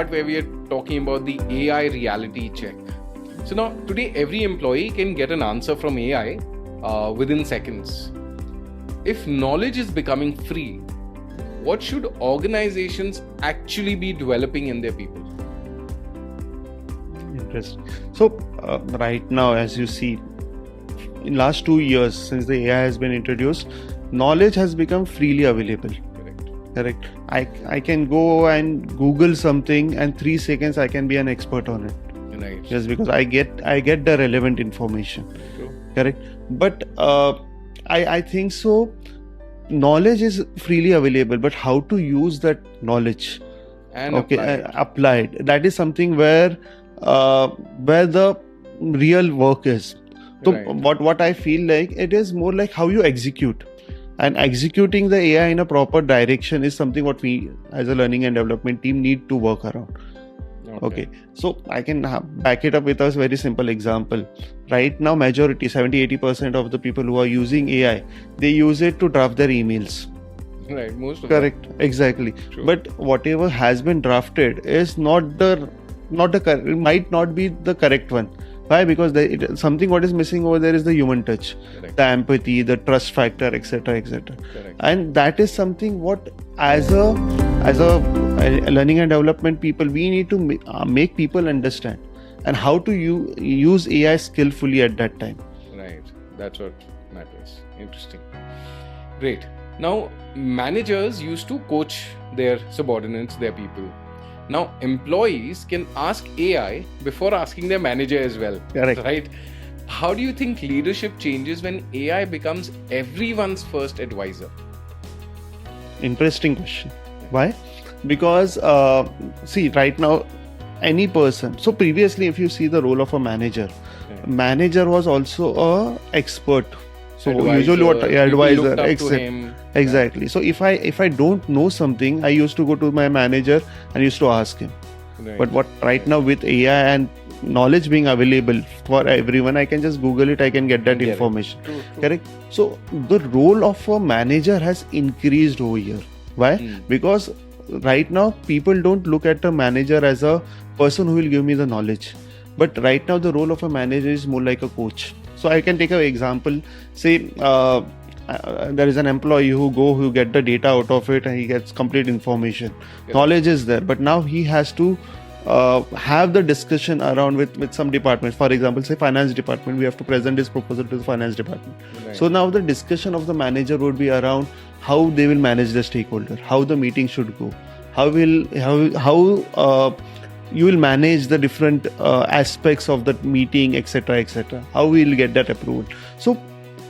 part where we are talking about the AI reality check. So now today every employee can get an answer from AI within seconds. If knowledge is becoming free, what should organizations actually be developing in their people? Interesting. So right now, as you see, in last 2 years since the AI has been introduced, knowledge has become freely available. Correct. I can go and Google something, and 3 seconds I can be an expert on it. Right. Just because I get the relevant information. True. Correct. But I think so. Knowledge is freely available, but how to use that knowledge And apply it. That is something where the real work is. So Right. what I feel like, it is more like how you execute. And executing the AI in a proper direction is something what we as a learning and development team need to work around. Okay. So I can back it up with a very simple example. Right now, majority 70-80% of the people who are using AI, they use it to draft their emails. Right. Most of Correct. Exactly. True. But whatever has been drafted is not the it might not be the correct one. Why? Because something what is missing over there is the human touch, Correct. the empathy, the trust factor, etc., etc. Correct. And that is something what as a learning and development people, we need to make people understand and how to use AI skillfully at that time. Right. That's what matters. Interesting. Great. Now, managers used to coach their subordinates, their people. Now, employees can ask AI before asking their manager as well. Correct. Right? How do you think leadership changes when AI becomes everyone's first advisor? Interesting question. Why? Because see, right now, any person. So previously, if you see the role of a manager, manager was also a expert. So Advisor, usually what advisor, looked up to him. Exactly. So if I don't know something, I used to go to my manager and used to ask him. Right. But right now with AI and knowledge being available for everyone, I can just Google it, I can get that information. True. Correct. So the role of a manager has increased over here. Why? Because right now people don't look at a manager as a person who will give me the knowledge. But right now the role of a manager is more like a coach. So I can take an example. Say there is an employee who get the data out of it and he gets complete information. Yeah. Knowledge is there, but now he has to have the discussion around with some department. For example, say finance department, we have to present this proposal to the finance department. Right. So now the discussion of the manager would be around how they will manage the stakeholder, how the meeting should go, how you will manage the different aspects of the meeting, etc., how we will get that approved. So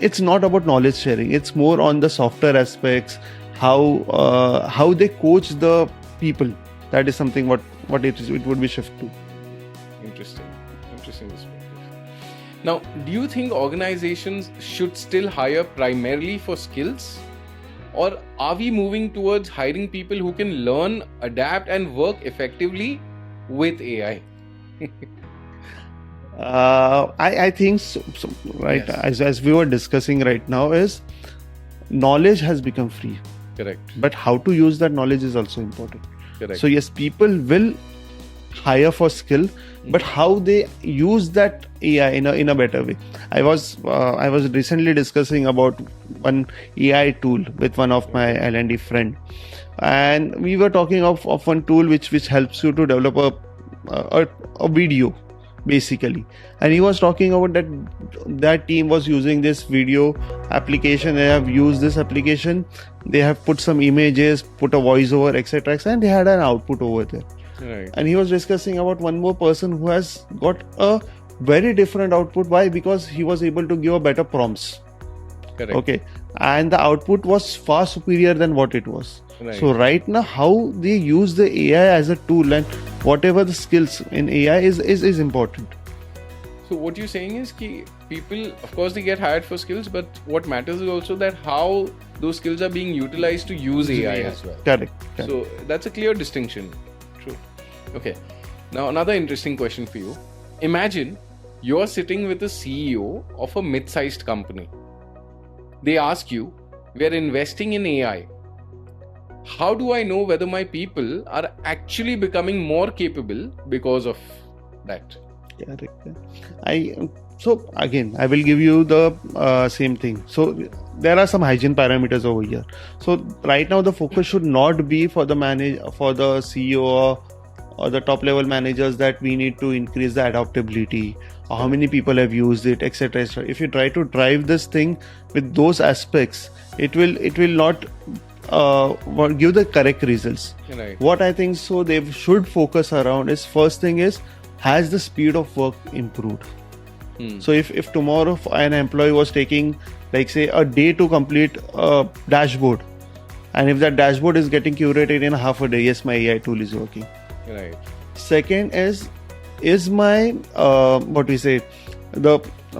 it's not about knowledge sharing, it's more on the softer aspects, how they coach the people. That is something what it would be shift to. Interesting perspective. Now, do you think organizations should still hire primarily for skills, or are we moving towards hiring people who can learn, adapt and work effectively with AI? I think so, right. Yes. As we were discussing right now, is knowledge has become free. Correct. But how to use that knowledge is also important. Correct. So yes, people will hire for skill, but how they use that AI in a better way. I was recently discussing about one AI tool with one of my L&D friend, and we were talking of one tool which helps you to develop a video basically, and he was talking about that team was using this video application. They have used this application, they have put some images, put a voiceover, etc., and they had an output over there. Right. And he was discussing about one more person who has got a very different output. Why? Because he was able to give a better prompts. Correct. Okay, and the output was far superior than what it was. Right. So right now, how they use the AI as a tool, and whatever the skills in AI is important. So what you're saying is that people, of course, they get hired for skills, but what matters is also that how those skills are being utilized to use AI as well. Correct. So that's a clear distinction. True. Okay. Now another interesting question for you. Imagine you're sitting with a CEO of a mid-sized company. They ask you, "We are investing in AI. how do I know whether my people are actually becoming more capable because of that? So again, I will give you the same thing. So there are some hygiene parameters over here. So right now the focus should not be for the CEO or the top level managers that we need to increase the adaptability or how many people have used it, etc. If you try to drive this thing with those aspects, it will not give the correct results. Right. What I think so they should focus around is, first thing is, has the speed of work improved? So if tomorrow an employee was taking, like say, a day to complete a dashboard, and if that dashboard is getting curated in half a day, yes, my AI tool is working. Right. Second is my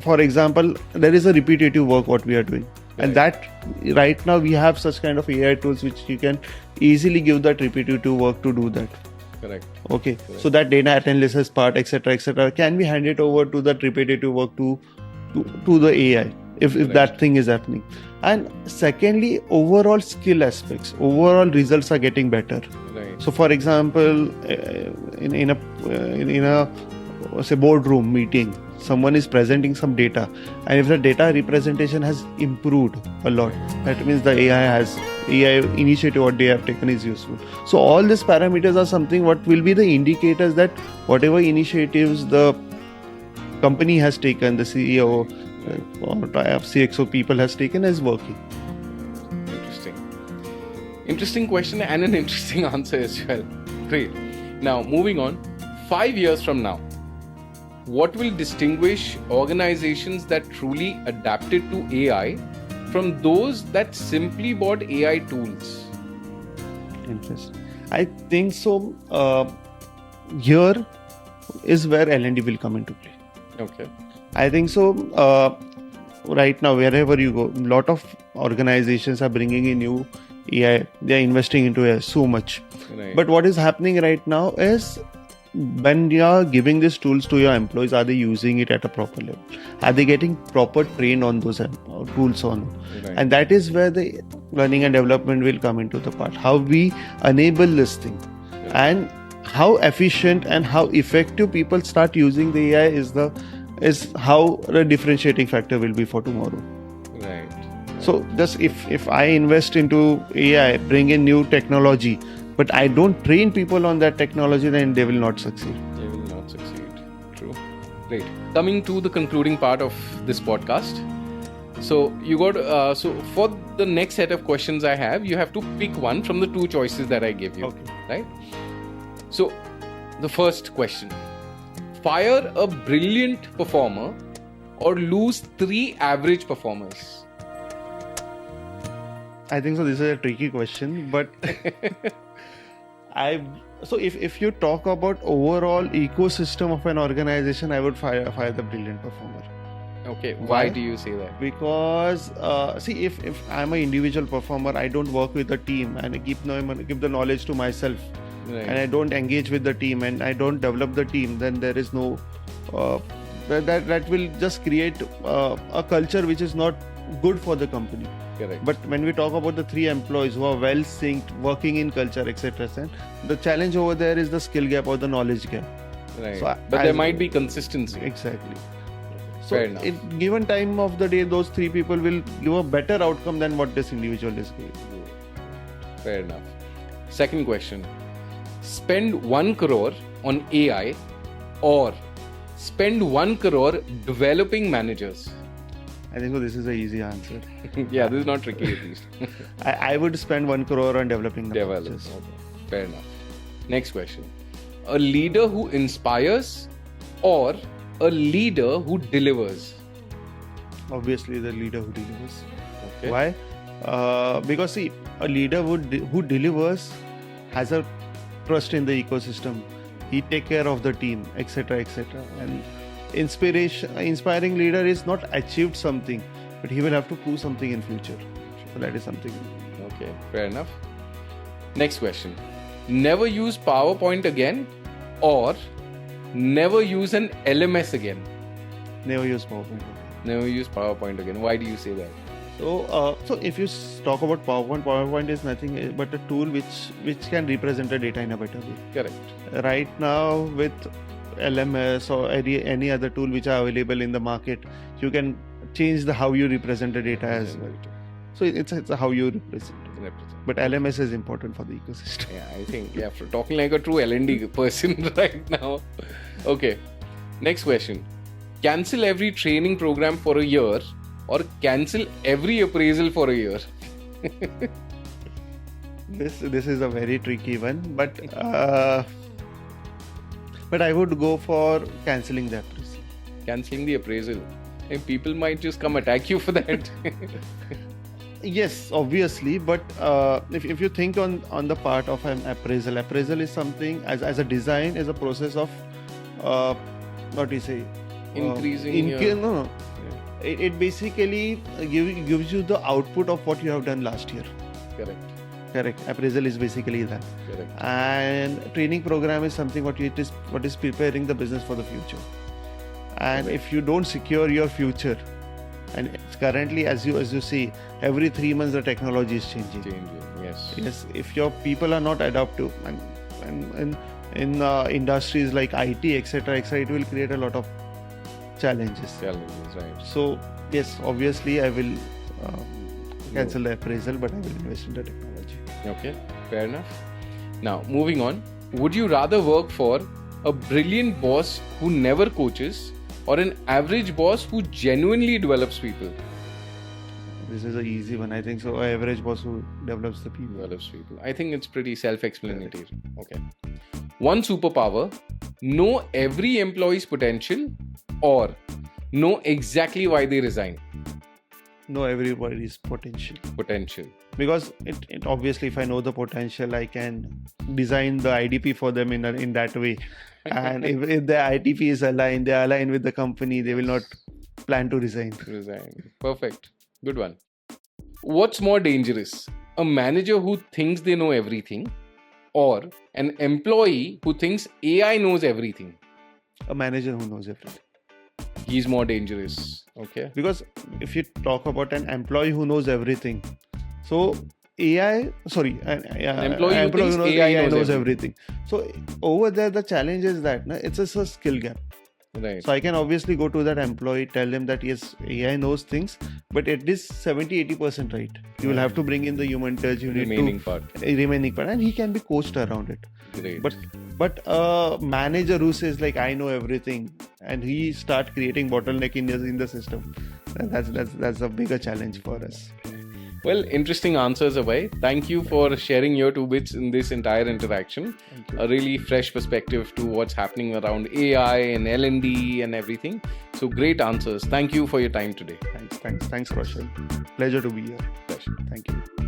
for example, there is a repetitive work what we are doing, and that right now we have such kind of AI tools which you can easily give that repetitive work to do that. Correct. Okay. Correct. So that data analysis part, etc., can be handed over to that repetitive work to the AI if that thing is happening. And secondly, overall skill aspects, overall results are getting better. Right. So for example, in a say boardroom meeting, someone is presenting some data, and if the data representation has improved a lot, that means the AI initiative what they have taken is useful. So all these parameters are something what will be the indicators that whatever initiatives the company has taken, the CEO or CXO people has taken is working. Interesting question and an interesting answer as well. Great. Now moving on, 5 years from now, what will distinguish organizations that truly adapted to AI from those that simply bought AI tools? Interesting. I think so. Here is where L&D will come into play. Okay. I think so. Right now, wherever you go, a lot of organizations are bringing in new AI. They are investing into AI so much. Right. But what is happening right now is, when you are giving these tools to your employees, are they using it at a proper level? Are they getting proper trained on those tools on? Right. And that is where the learning and development will come into the part. How we enable this thing, and how efficient and how effective people start using the AI is how the differentiating factor will be for tomorrow. Right. So just if I invest into AI, bring in new technology, but I don't train people on that technology, then they will not succeed. They will not succeed. True. Great. Coming to the concluding part of this podcast. So you got so for the next set of questions I have, you have to pick one from the two choices that I give you. Okay. Right? So the first question: fire a brilliant performer or lose 3 average performers? I think so. This is a tricky question, but if you talk about overall ecosystem of an organization, I would fire the brilliant performer. Okay. Why do you say that? Because if I'm an individual performer, I don't work with the team and I give the knowledge to myself. Right. And I don't engage with the team and I don't develop the team, then there is no that will just create a culture which is not good for the company. Correct. But when we talk about the 3 employees who are well synced, working in culture, etc., the challenge over there is the skill gap or the knowledge gap. Right. So but there might be consistency. Exactly. So Fair enough. in given time of the day, those 3 people will give a better outcome than what this individual is giving. Fair enough. Second question: spend 1 crore on AI or spend 1 crore developing managers? I think so. This is an easy answer. Yeah, this is not tricky at least. I would spend 1 crore on developing the Develop. managers. Okay. Fair enough. Next question: a leader who inspires or a leader who delivers? Obviously, the leader who delivers. Okay. Why? Because see, a leader who delivers has a trust in the ecosystem. He take care of the team, etc., etc. And inspiring leader is not achieved something, but he will have to prove something in future. So that is something. Okay, fair enough. Next question: never use PowerPoint again or never use an LMS again? Never use PowerPoint. Never use PowerPoint again. Why do you say that? So if you talk about PowerPoint is nothing but a tool which can represent the data in a better way. Correct. Right now, with LMS or any other tool which are available in the market, you can change the how you represent the data as well. So it's how you represent. But LMS is important for the ecosystem. Yeah, I think, for talking like a true L&D person right now. Okay, next question. Cancel every training program for a year or cancel every appraisal for a year? This is a very tricky one, but I would go for cancelling the appraisal. Cancelling the appraisal. And people might just come attack you for that. Yes, obviously, but if you think on the part of an appraisal is something as a design, is a process of what do you say? Increasing No. It basically gives you the output of what you have done last year. Correct. Appraisal is basically that. Correct. And training program is something what is preparing the business for the future. And if you don't secure your future, and it's currently, as you see, every 3 months the technology is changing. Yes. If your people are not adaptive, and in industries like IT, etc., it will create a lot of challenges. Right. So yes, obviously I will cancel the appraisal, but I will invest in the technology. Okay, fair enough. Now, moving on. Would you rather work for a brilliant boss who never coaches or an average boss who genuinely develops people? This is an easy one. I think so. An average boss who develops the people. I think it's pretty self-explanatory. Okay. One superpower: know every employee's potential or know exactly why they resign. Know everybody's potential. Because it obviously, if I know the potential, I can design the IDP for them in that way. And if the IDP is aligned, they are aligned with the company, they will not plan to resign. Perfect. Good one. What's more dangerous? A manager who thinks they know everything or an employee who thinks AI knows everything? A manager who knows everything. He's more dangerous. Okay. Because if you talk about an employee who knows everything, so an employee who knows AI knows everything. So over there, the challenge is that it's a skill gap. Right. So I can obviously go to that employee, tell him that yes, AI knows things, but it is 70-80% right. You will have to bring in the human touch. Remaining part, and he can be coached around it. Great. But a manager who says like I know everything and he start creating bottleneck in the system, that's a bigger challenge for us. Well, interesting answers, Abhay. Thank you for sharing your 2 bits in this entire interaction. A really fresh perspective to what's happening around AI and L&D and everything. So great answers. Thank you for your time today. Thanks, Roshan. Pleasure to be here. Pleasure. Thank you.